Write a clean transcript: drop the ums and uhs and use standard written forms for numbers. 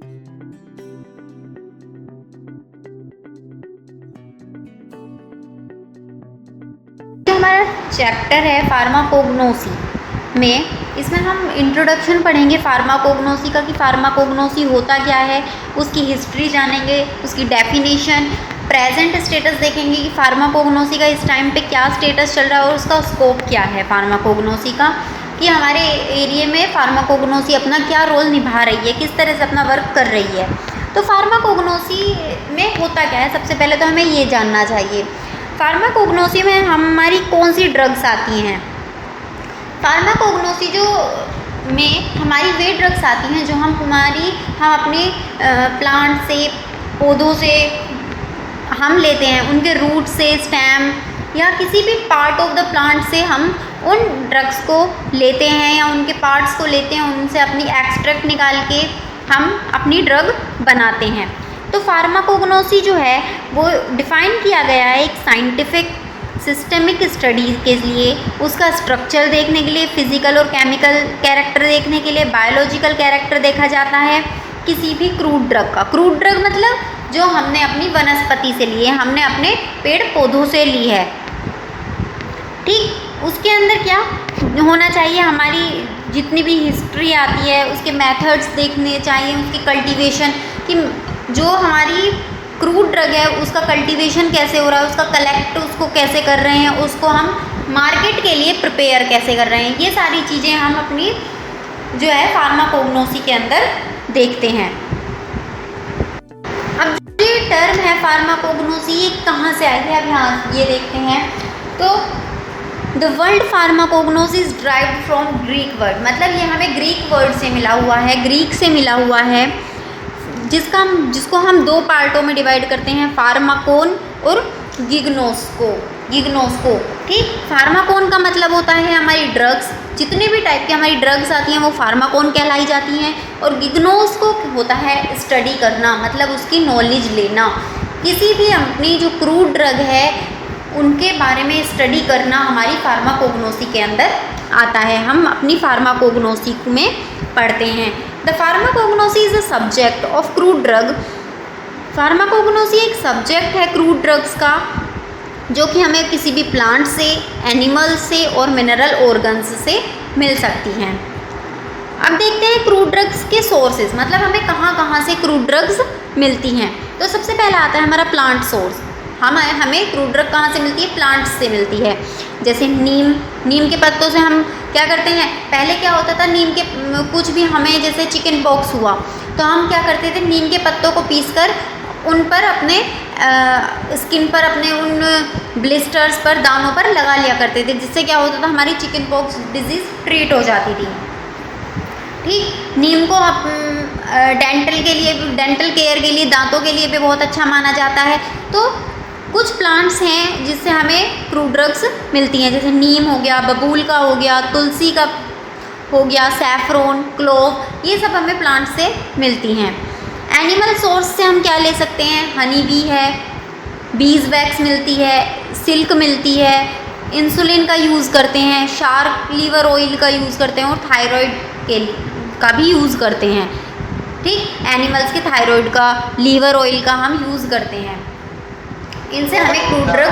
जो हमारा चैप्टर है फार्माकोग्नोसी में, इसमें हम इंट्रोडक्शन पढ़ेंगे फार्माकोग्नोसी का कि फार्माकोग्नोसी होता क्या है, उसकी हिस्ट्री जानेंगे, उसकी डेफिनेशन, प्रेजेंट स्टेटस देखेंगे कि फार्माकोग्नोसी का इस टाइम पे क्या स्टेटस चल रहा है और उसका स्कोप क्या है फार्माकोग्नोसी का, कि हमारे एरिया में फार्माकोग्नोसी अपना क्या रोल निभा रही है, किस तरह से अपना वर्क कर रही है। तो फार्माकोग्नोसी में होता क्या है, सबसे पहले तो हमें ये जानना चाहिए फार्माकोग्नोसी में हमारी कौन सी ड्रग्स आती हैं। फार्माकोग्नोसी जो में हमारी वे ड्रग्स आती हैं जो हम अपने प्लांट से, पौधों से हम लेते हैं, उनके रूट से, स्टेम या किसी भी पार्ट ऑफ द प्लांट से हम उन ड्रग्स को लेते हैं या उनके पार्ट्स को लेते हैं, उनसे अपनी एक्सट्रैक्ट निकाल के हम अपनी ड्रग बनाते हैं। तो फार्माकोग्नोसी जो है वो डिफ़ाइन किया गया है एक साइंटिफिक सिस्टमिक स्टडी के लिए, उसका स्ट्रक्चर देखने के लिए, फिजिकल और केमिकल कैरेक्टर देखने के लिए, बायोलॉजिकल कैरेक्टर देखा जाता है किसी भी क्रूड ड्रग का। क्रूड ड्रग मतलब जो हमने अपनी वनस्पति से ली है, हमने अपने पेड़ पौधों से ली है, ठीक। उसके अंदर क्या होना चाहिए, हमारी जितनी भी हिस्ट्री आती है उसके मेथड्स देखने चाहिए, उसकी कल्टीवेशन, कि जो हमारी क्रूड ड्रग है उसका कल्टीवेशन कैसे हो रहा है, उसका कलेक्ट उसको कैसे कर रहे हैं, उसको हम मार्केट के लिए प्रिपेयर कैसे कर रहे हैं, ये सारी चीज़ें हम अपनी जो है फार्माकोग्नोसी के अंदर देखते हैं। अब ये टर्म है फार्माकोग्नोसी, ये कहाँ से आई है, अब यहाँ ये देखते हैं। तो the word pharmacognosy is derived from Greek word, मतलब ये हमें ग्रीक वर्ड से मिला हुआ है, ग्रीक से मिला हुआ है, जिसको हम दो पार्टों में डिवाइड करते हैं, फार्माकोन और गिग्नोस्को, ठीक। फार्माकोन का मतलब होता है हमारी ड्रग्स, जितने भी टाइप की हमारी ड्रग्स आती हैं वो फार्माकोन कहलाई जाती हैं, और गिग्नोस्को होता है स्टडी करना, मतलब उसकी नॉलेज लेना, किसी भी अपनी जो क्रूड ड्रग है उनके बारे में स्टडी करना हमारी फार्माकोग्नोसी के अंदर आता है, हम अपनी फार्माकोग्नोसी में पढ़ते हैं। The pharmacognosy is a subject of crude drug, pharmacognosy एक सब्जेक्ट है क्रूड ड्रग्स का, जो कि हमें किसी भी प्लांट से, एनिमल से और मिनरल ऑर्गन्स से मिल सकती हैं। अब देखते हैं क्रूड ड्रग्स के सोर्सेज, मतलब हमें कहाँ कहाँ से क्रूड ड्रग्स मिलती हैं। तो सबसे पहला आता है हमारा प्लांट सोर्स, हमें क्रूड ड्रग कहाँ से मिलती है, प्लांट्स से मिलती है। जैसे नीम के पत्तों से हम क्या करते हैं, पहले क्या होता था, नीम के कुछ भी हमें जैसे चिकन पॉक्स हुआ तो हम क्या करते थे, नीम के पत्तों को पीसकर उन पर अपने स्किन पर, अपने उन ब्लिस्टर्स पर, दानों पर लगा लिया करते थे, जिससे क्या होता था, हमारी चिकन पॉक्स डिजीज़ ट्रीट हो जाती थी, ठीक। नीम को डेंटल केयर के लिए, दांतों के लिए भी बहुत अच्छा माना जाता है। तो कुछ प्लांट्स हैं जिससे हमें क्रूड ड्रग्स मिलती हैं, जैसे नीम हो गया, बबूल का हो गया, तुलसी का हो गया, सैफरोन, क्लोव, ये सब हमें प्लांट से मिलती हैं। एनिमल सोर्स से हम क्या ले सकते हैं, हनी बी है, बीज वैक्स मिलती है, सिल्क मिलती है, इंसुलिन का यूज़ करते हैं, शार्क लीवर ऑयल का यूज़ करते हैं और थायराइड का भी यूज़ करते हैं, ठीक। एनिमल्स के थायराइड का, लीवर ऑयल का हम यूज़ करते हैं, इनसे हमें क्रूड ड्रग